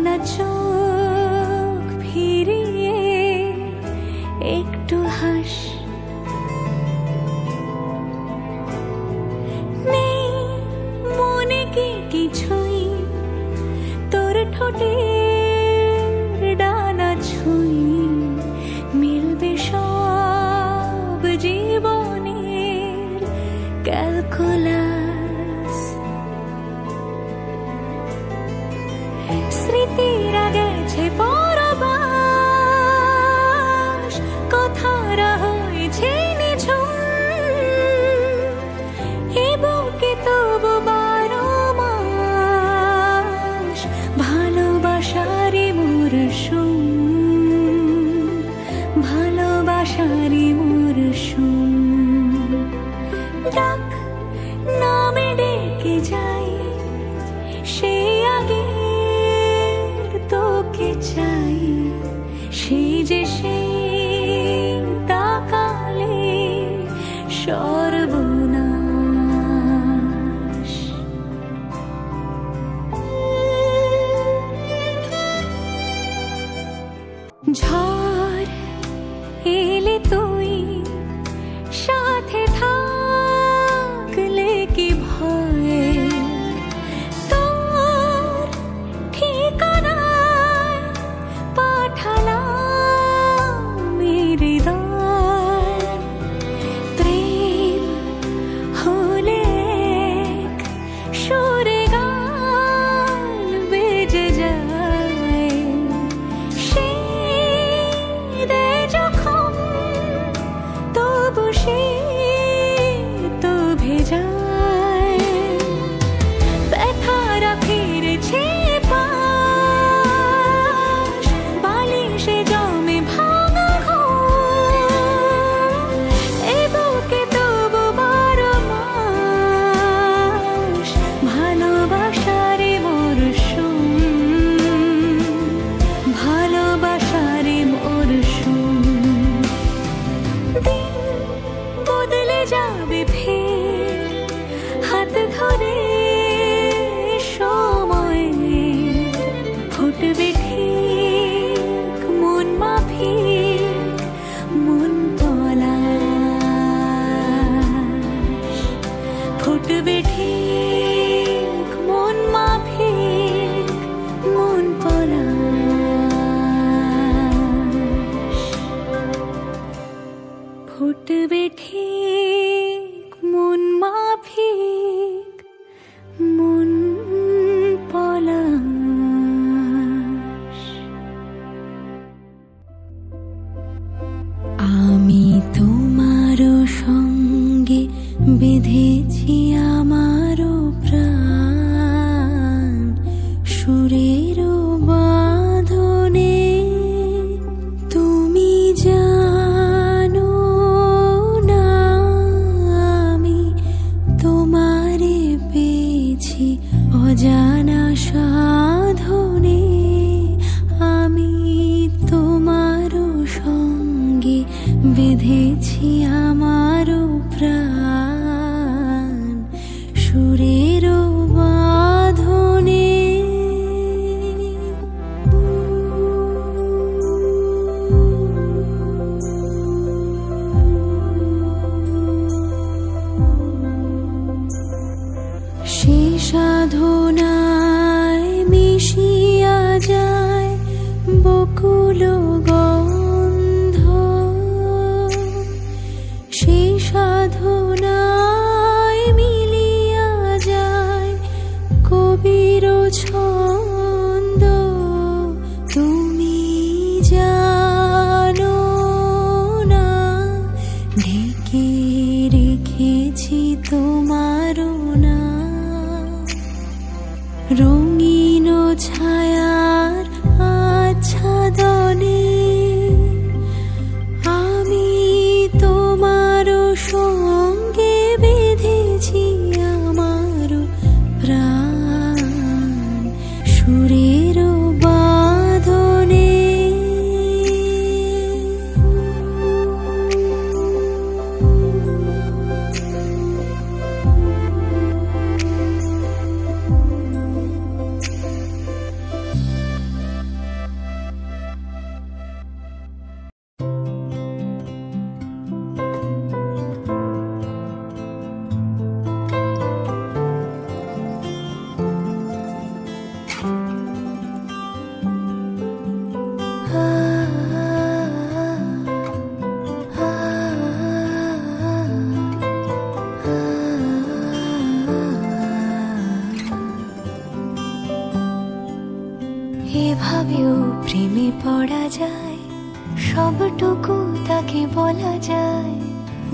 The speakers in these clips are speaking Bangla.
না চোখ ফিরিয়ে একটু হাস। নেই মনে কি কিছুই তোর ঠোঁটের ডানা ছুঁই, মিলবে সব জীবনের ক্যালকুলাস। স্মৃতিরা গেছে পরবাস, কথারা হয়েছে নিঝুম, এ বুকে তবু 12 মাস ভালোবাসারই মরশুম, ভালোবাসারই মরশুম। ডাক নামে ডেকে যাই, সে আগে তোকে চাই, সে যে সেই তাকালে সর্বনাশ। ঝড় এলে তুই সাথে থাকলে কি ভয়, তোর ঠিকানায় পাঠালাম হৃদয়। প্রেম হলে এক সুরে গান বেজে যায়, সেই দে যখন তবু সে তো ভেজায়। ব্যথারা ফিরেছে পাশ, বালিশে জমে ভাঙা ঘুম, এ বুকে তবু 12 মাস ভালোবাসারই মরশুম, ভালোবাসারই মরশুম। দিন বদলে যাবে ফের হাত ধরে সময়ে, ফুটবে ঠিক মন মাফিক মন পলাশ, ফুটবে ঠিক মন মাফিক মন পলাশ, ফুটবে ঠিক মন মাফিক মন পলাশ। আমি তোমারও সঙ্গে বেঁধেছি আমারও প্রাণ, সুরেরও বাঁধনে। তুমি জানো না আমি তোমারে পেয়েছি অজানা সাধনে। আমি তোমারও সঙ্গে বেঁধেছি আমারও প্রাণ, সুরেরও বাঁধনে। সে সাধনায় মিশিয়া যায় বকুল গন্ধ, সে সাধনায় মিলিয়া যায় কবির ছন্দ। তুমি জানো না ঢেকে রেখেছি তোমারও না, রঙিন ছায়ার আচ্ছাদনে। আমি তোমারও সঙ্গে বেঁধেছি আমারও প্রাণ, সুরেরও বাঁধনে। এভাবেও প্রেমে পড়া যায়, সবটুকু তাকে বলা যায়।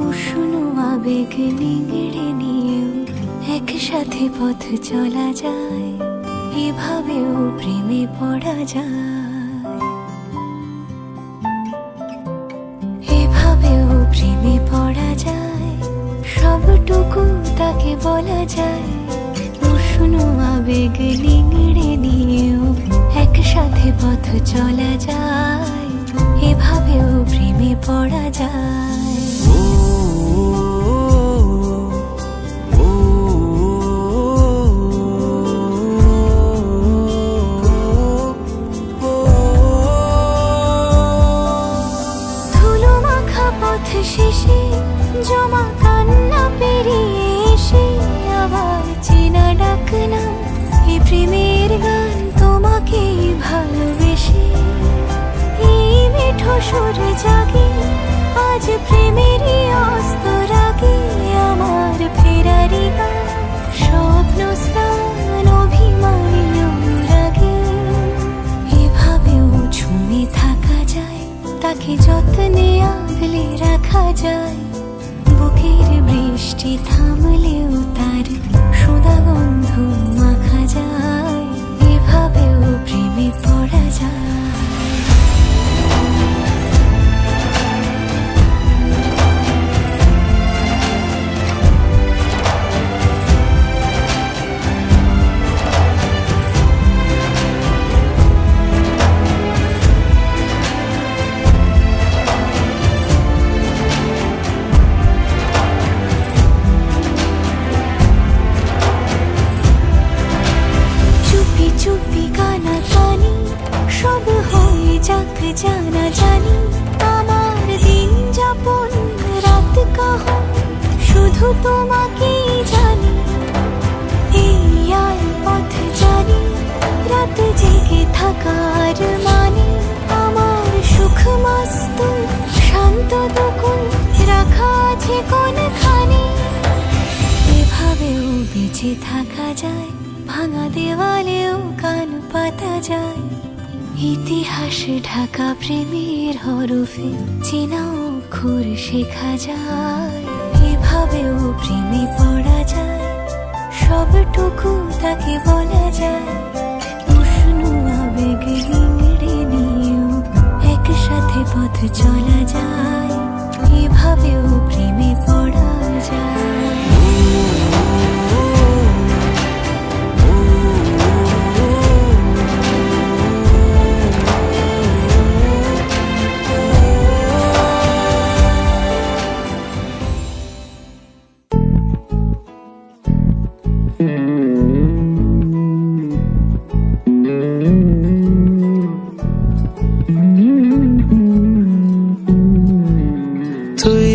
উষ্ণ আবেগ নিংড়ে নিয়েও একসাথে পথ চলা যায়, এভাবেও প্রেমে পড়া যায়। এভাবেও প্রেমে পড়া যায়, সবটুকু তাকে বলা যায়। উষ্ণ আবেগ নিংড়ে নিয়েও একসাথে পথ চলা যায়, এভাবেও প্রেমে পড়া যায়। ধুলো মাখা পথ শেষে জমা কান্না পেরিয়ে এসে আবার চেনা ডাক নাম, এই প্রেমের গান তোমাকে ভালোবেসে। এই মিঠো সুর জাগে আজ প্রেমেরই অস্ত রাগে, আমার ফেরারি গান স্বপ্ন স্নান অভিমানী অনুরাগে। এভাবেও ছুঁয়ে থাকা যায়, তাকে যত্নে আগলে রাখা যায়। বুকের বৃষ্টি থামলেও তার সুধা গন্ধ মাখা যায়, এভাবেও প্রেমে পড়া যায়। চুপি কানা কানি সব হয়ে যাক জানা জানি, আমার দিন যাপন রাত কাহন শুধু তোমাকেই জানি। এই আর পথ জানি রাত জেগে থাকার মানে, আমার সুখ মস্ত শান্ত দুকুন রাখা আছে কোনখানে। এভাবেও বেঁচে থাকা যায়, ভাঙা দেওয়ালেও কান পাতা যায়। ইতিহাস ঢাকা প্রেমের হরফে চেনা অক্ষর শেখা যায়, এভাবেও প্রেমে পড়া যায়। সবটুকু তাকে বলা যায়, উষ্ণ আবেগ নিংড়ে নিয়েও একসাথে পথ চলা যায়, এভাবেও প্রেমে পড়া যায়। তুই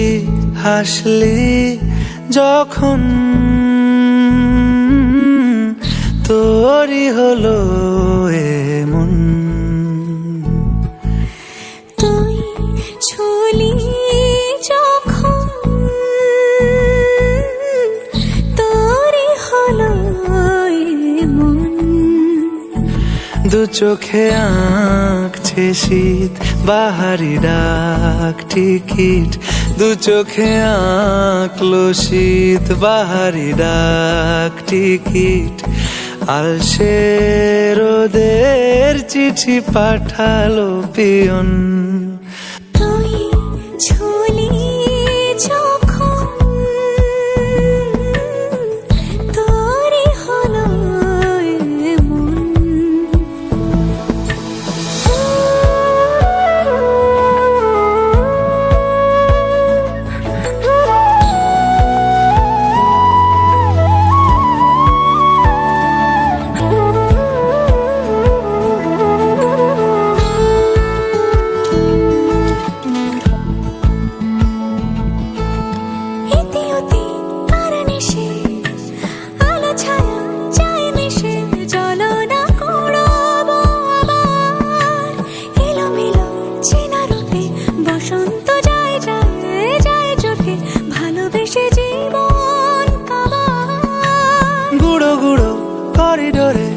হাসলি যখন তোরই হলো এমন, তুই ছুলি যখন তোরই হলো এমন। দু চোখে আঁকছে শীত বাহারি ডাক টিকিট, দু চোখে আঁকলো শীত বাহারি ডাক টিকিট। আলসে রোদের চিঠি পাঠালো পিয়ন, তুই ছুলি যখন তোরই হলো এমন। করিডোরে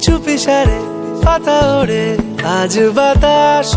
চুপি সারে পাতা ওড়ে আজ বাতাস